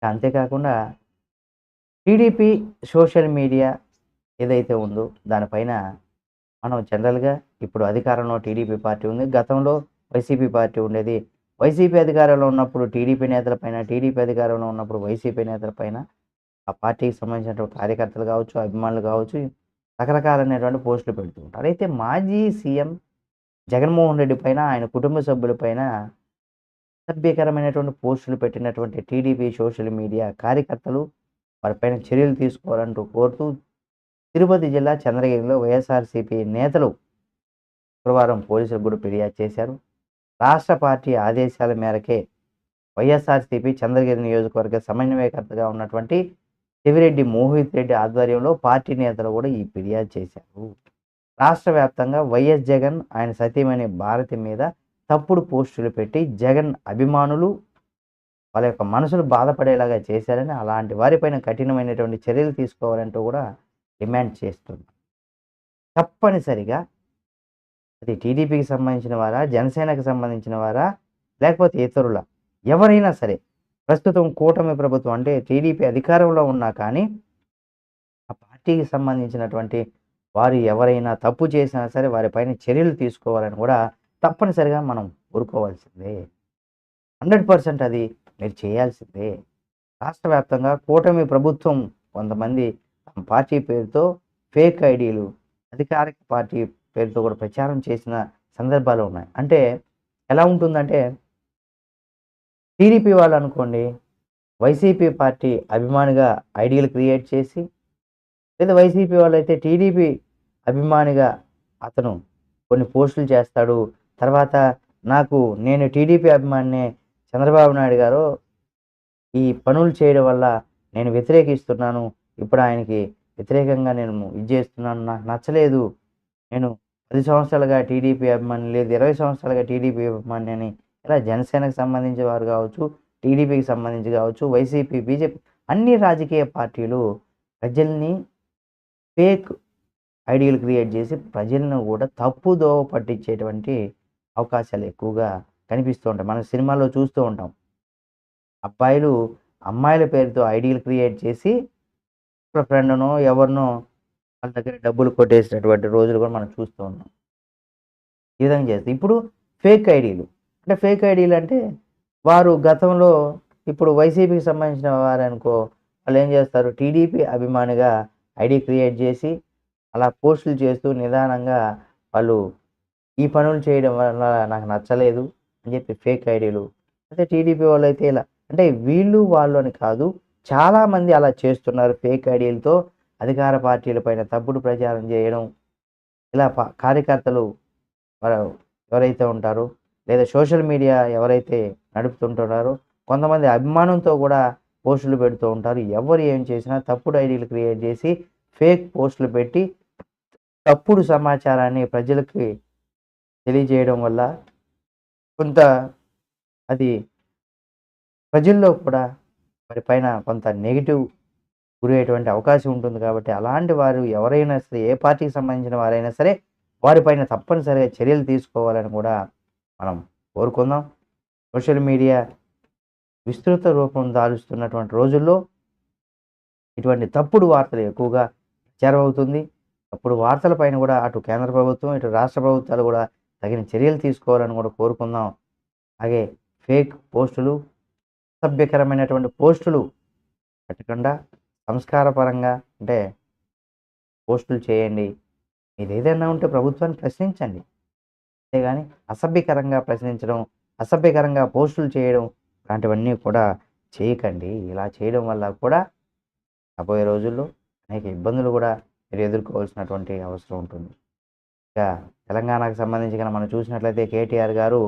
అంతేకాకుండా TDP social media ఏదైతే ఉందో దానిపైన మనం జనరల్‌గా ఇప్పుడు అధికారంలో టీడీపీ పార్టీ ఉంది. గతంలో వైసీపీ పార్టీ ఉండేది. వైసీపీ అధికారంలో ఉన్నప్పుడు టీడీపీ నేతల పైన, టీడీపీ అధికారంలో ఉన్నప్పుడు వైసీపీ నేతల పైన ఆ పార్టీకి సంబంధించినటువంటి కార్యకర్తలు కావచ్చు, అభిమానులు కావచ్చు, రకరకాలైనటువంటి పోస్టులు పెడుతూ ఉంటారు. అయితే మాజీ సీఎం జగన్మోహన్ రెడ్డి పైన, ఆయన కుటుంబ సభ్యుల పైన అసభ్యకరమైనటువంటి పోస్టులు పెట్టినటువంటి టీడీపీ సోషల్ మీడియా కార్యకర్తలు వారిపైన చర్యలు తీసుకోవాలంటూ కోరుతూ తిరుపతి జిల్లా చంద్రగిరిలో వైఎస్ఆర్సీపీ నేతలు శుక్రవారం పోలీసులకు కూడా ఫిర్యాదు చేశారు. రాష్ట్ర పార్టీ ఆదేశాల మేరకే వైఎస్ఆర్సీపీ చంద్రగిరి నియోజకవర్గ సమన్వయకర్తగా ఉన్నటువంటి చెవిరెడ్డి మోహిత్ రెడ్డి ఆధ్వర్యంలో పార్టీ నేతలు కూడా ఈ ఫిర్యాదు చేశారు. రాష్ట్ర వ్యాప్తంగా వైఎస్ జగన్, ఆయన సతీమణి భారతి మీద తప్పుడు పోస్టులు పెట్టి జగన్ అభిమానులు వాళ్ళ యొక్క మనసులు బాధపడేలాగా చేశారని, అలాంటి వారిపైన కఠినమైనటువంటి చర్యలు తీసుకోవాలంటూ కూడా డిమాండ్ చేస్తుంది. తప్పనిసరిగా అది టీడీపీకి సంబంధించిన వారా, జనసేనకు సంబంధించిన వారా, లేకపోతే ఇతరుల ఎవరైనా సరే ప్రస్తుతం కూటమి ప్రభుత్వం అంటే టీడీపీ అధికారంలో ఉన్నా కానీ ఆ పార్టీకి సంబంధించినటువంటి వారు ఎవరైనా తప్పు చేసినా సరే వారిపైన చర్యలు తీసుకోవాలని కూడా తప్పనిసరిగా మనం కోరుకోవాల్సిందే. 100% అది మీరు చేయాల్సిందే. రాష్ట్ర వ్యాప్తంగా కూటమి ప్రభుత్వం కొంతమంది తమ పార్టీ పేరుతో ఫేక్ ఐడీలు అధికారిక పార్టీ పేరుతో కూడా ప్రచారం చేసిన సందర్భాలు ఉన్నాయి. అంటే ఎలా ఉంటుందంటే టీడీపీ వాళ్ళు అనుకోండి వైసీపీ పార్టీ అభిమానిగా ఐడీలు క్రియేట్ చేసి, లేదా వైసీపీ వాళ్ళైతే టీడీపీ అభిమానిగా అతను కొన్ని పోస్టులు చేస్తాడు. తర్వాత నేను టీడీపీ అభిమానినే, చంద్రబాబు నాయుడు గారు ఈ పనులు చేయడం వల్ల నేను వ్యతిరేకిస్తున్నాను. ఇప్పుడు ఆయనకి వ్యతిరేకంగా నేను ఇది చేస్తున్నాను. నాకు నచ్చలేదు. నేను 10 సంవత్సరాలుగా టీడీపీ అభిమాని, లేదు 20 సంవత్సరాలుగా టీడీపీ అభిమాని అని ఇలా జనసేనకు సంబంధించిన వారు కావచ్చు, టీడీపీకి సంబంధించి కావచ్చు, వైసీపీ, బీజేపీ అన్ని రాజకీయ పార్టీలు ప్రజల్ని ఫేక్ ఐడీలు క్రియేట్ చేసి ప్రజలను కూడా తప్పుదోవ పట్టించేటువంటి అవకాశాలు ఎక్కువగా కనిపిస్తూ ఉంటాయి. మనం సినిమాల్లో చూస్తూ ఉంటాం. అబ్బాయిలు అమ్మాయిల పేరుతో ఐడీలు క్రియేట్ చేసి ఒక ఫ్రెండ్‌నో ఎవరినో వాళ్ళ దగ్గర డబ్బులు కొట్టేసినటువంటి రోజులు కూడా మనం చూస్తూ ఉన్నాం. ఈ విధంగా చేస్తే ఇప్పుడు ఫేక్ ఐడీలు. అంటే ఫేక్ ఐడీలు అంటే వారు గతంలో ఇప్పుడు వైసీపీకి సంబంధించిన వారనుకో వాళ్ళేం చేస్తారు టీడీపీ అభిమానిగా ఐడీ క్రియేట్ చేసి అలా పోస్టులు చేస్తూ నిదానంగా వాళ్ళు ఈ పనులు చేయడం వల్ల నాకు నచ్చలేదు అని చెప్పి ఫేక్ ఐడీలు. అయితే టీడీపీ వాళ్ళైతే ఇలా అంటే వీళ్ళు వాళ్ళు అని కాదు. చాలామంది అలా చేస్తున్నారు. ఫేక్ ఐడీలతో అధికార పార్టీలపైన తప్పుడు ప్రచారం చేయడం. ఇలా కార్యకర్తలు ఎవరైతే ఉంటారో లేదా సోషల్ మీడియా ఎవరైతే నడుపుతుంటున్నారో కొంతమంది అభిమానంతో కూడా పోస్టులు పెడుతూ ఉంటారు. ఎవరు ఏం చేసినా తప్పుడు ఐడీలు క్రియేట్ చేసి ఫేక్ పోస్టులు పెట్టి తప్పుడు సమాచారాన్ని ప్రజలకి తెలియజేయడం వల్ల కొంత అది ప్రజల్లో కూడా వారిపైన కొంత నెగెటివ్ గురయ్యేటువంటి అవకాశం ఉంటుంది. కాబట్టి అలాంటి వారు ఎవరైనా సరే, ఏ పార్టీకి సంబంధించిన వారైనా సరే వారిపైన తప్పనిసరిగా చర్యలు తీసుకోవాలని కూడా మనం కోరుకుందాం. సోషల్ మీడియా విస్తృత రూపం దాలుస్తున్నటువంటి రోజుల్లో ఇటువంటి తప్పుడు వార్తలు ఎక్కువగా ప్రచారం అవుతుంది. తప్పుడు వార్తల పైన కూడా అటు కేంద్ర ప్రభుత్వం, ఇటు రాష్ట్ర ప్రభుత్వాలు కూడా తగిన చర్యలు తీసుకోవాలని కూడా కోరుకుందాం. అలాగే ఫేక్ పోస్టులు, అసభ్యకరమైనటువంటి పోస్టులు పెట్టకుండా సంస్కారపరంగా అంటే పోస్టులు చేయండి. మీదేదైనా ఉంటే ప్రభుత్వాన్ని ప్రశ్నించండి. అంతేగాని అసభ్యకరంగా ప్రశ్నించడం, అసభ్యకరంగా పోస్టులు చేయడం లాంటివన్నీ కూడా చేయకండి. ఇలా చేయడం వల్ల కూడా రాబోయే రోజుల్లో అనేక ఇబ్బందులు కూడా మీరు ఎదుర్కోవాల్సినటువంటి అవసరం ఉంటుంది. ఇక తెలంగాణకు సంబంధించి మనం చూసినట్లయితే కేటీఆర్ గారు